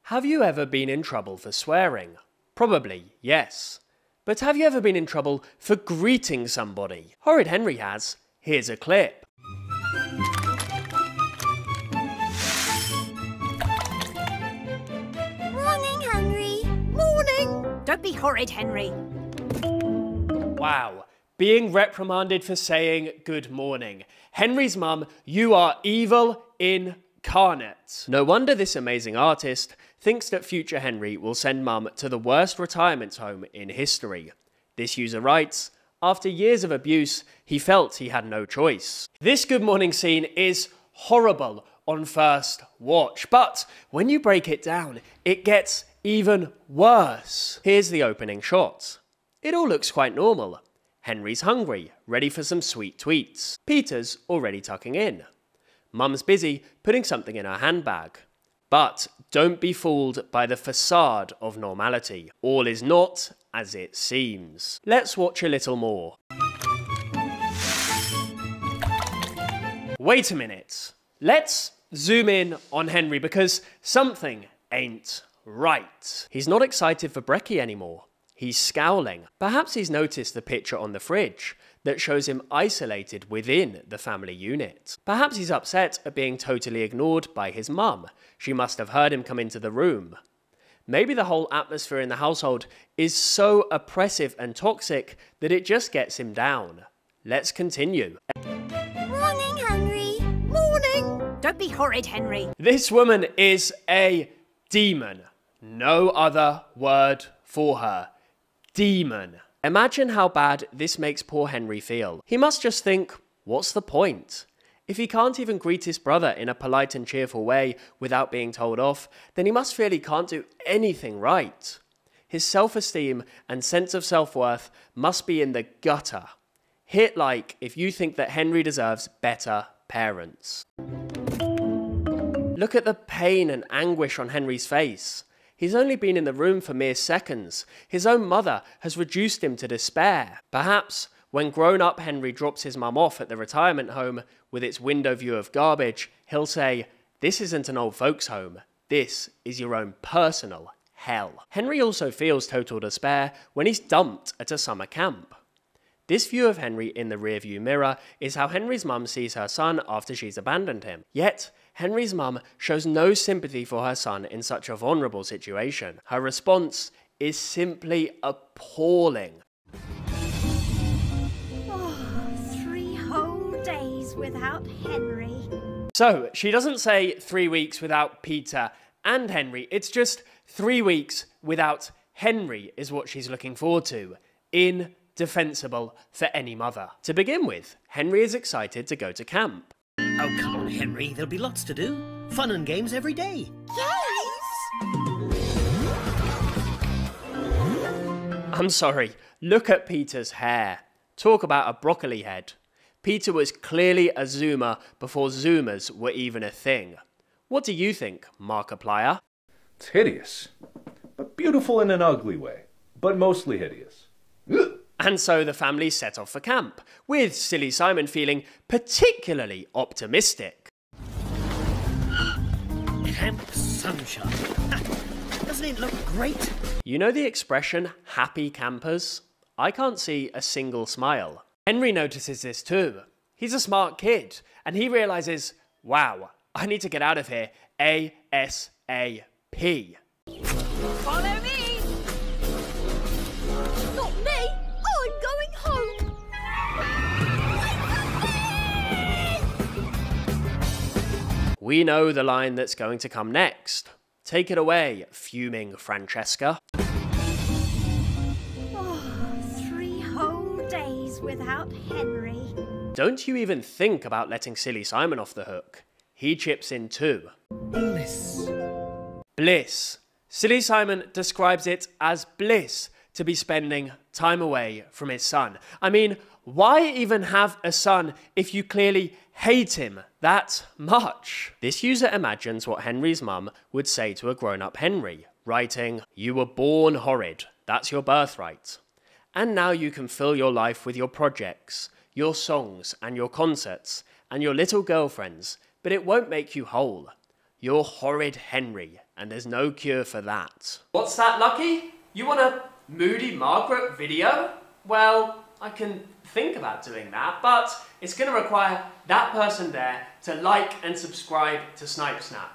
Have you ever been in trouble for swearing? Probably, yes. But have you ever been in trouble for greeting somebody? Horrid Henry has. Here's a clip. Morning, Henry. Morning. Don't be horrid, Henry. Wow. Being reprimanded for saying good morning. Henry's mum, you are evil incarnate. No wonder this amazing artist thinks that future Henry will send mum to the worst retirement home in history. This user writes, after years of abuse, he felt he had no choice. This good morning scene is horrible on first watch, but when you break it down, it gets even worse. Here's the opening shot. It all looks quite normal. Henry's hungry, ready for some sweet tweets. Peter's already tucking in. Mum's busy putting something in her handbag. But don't be fooled by the facade of normality. All is not as it seems. Let's watch a little more. Wait a minute. Let's zoom in on Henry because something ain't right. He's not excited for brekkie anymore. He's scowling. Perhaps he's noticed the picture on the fridge that shows him isolated within the family unit. Perhaps he's upset at being totally ignored by his mum. She must have heard him come into the room. Maybe the whole atmosphere in the household is so oppressive and toxic that it just gets him down. Let's continue. Morning, Henry. Morning. Don't be horrid, Henry. This woman is a demon. No other word for her. Demon. Imagine how bad this makes poor Henry feel. He must just think, what's the point? If he can't even greet his brother in a polite and cheerful way without being told off, then he must feel he can't do anything right. His self-esteem and sense of self-worth must be in the gutter. Hit like if you think that Henry deserves better parents. Look at the pain and anguish on Henry's face. He's only been in the room for mere seconds. His own mother has reduced him to despair. Perhaps when grown-up Henry drops his mum off at the retirement home with its window view of garbage, he'll say, this isn't an old folks' home. This is your own personal hell. Henry also feels total despair when he's dumped at a summer camp. This view of Henry in the rearview mirror is how Henry's mum sees her son after she's abandoned him. Yet, Henry's mum shows no sympathy for her son in such a vulnerable situation. Her response is simply appalling. Oh, 3 whole days without Henry. So, she doesn't say 3 weeks without Peter and Henry, it's just 3 weeks without Henry is what she's looking forward to. Indefensible for any mother. To begin with, Henry is excited to go to camp. Oh, come on, Henry. There'll be lots to do. Fun and games every day. I'm sorry, look at Peter's hair. Talk about a broccoli head. Peter was clearly a Zoomer before Zoomers were even a thing. What do you think, Markiplier? It's hideous, but beautiful in an ugly way, but mostly hideous. And so the family set off for camp, with Silly Simon feeling particularly optimistic. Camp Sunshine. Doesn't it look great? You know the expression, happy campers? I can't see a single smile. Henry notices this too. He's a smart kid, and he realizes, wow, I need to get out of here ASAP. Follow me. Not me. I'm going home. We know the line that's going to come next. Take it away, Fuming Francesca. Oh, 3 whole days without Henry. Don't you even think about letting Silly Simon off the hook. He chips in too. Bliss. Bliss. Silly Simon describes it as bliss to be spending time away from his son. I mean, why even have a son if you clearly hate him that much? This user imagines what Henry's mum would say to a grown-up Henry, writing, "You were born horrid, that's your birthright. And now you can fill your life with your projects, your songs and your concerts, and your little girlfriends, but it won't make you whole. You're horrid Henry, and there's no cure for that. What's that, Lucky? You want a Moody Margaret video? Well, I can think about doing that, but it's going to require that person there to like and subscribe to Snipe Snap.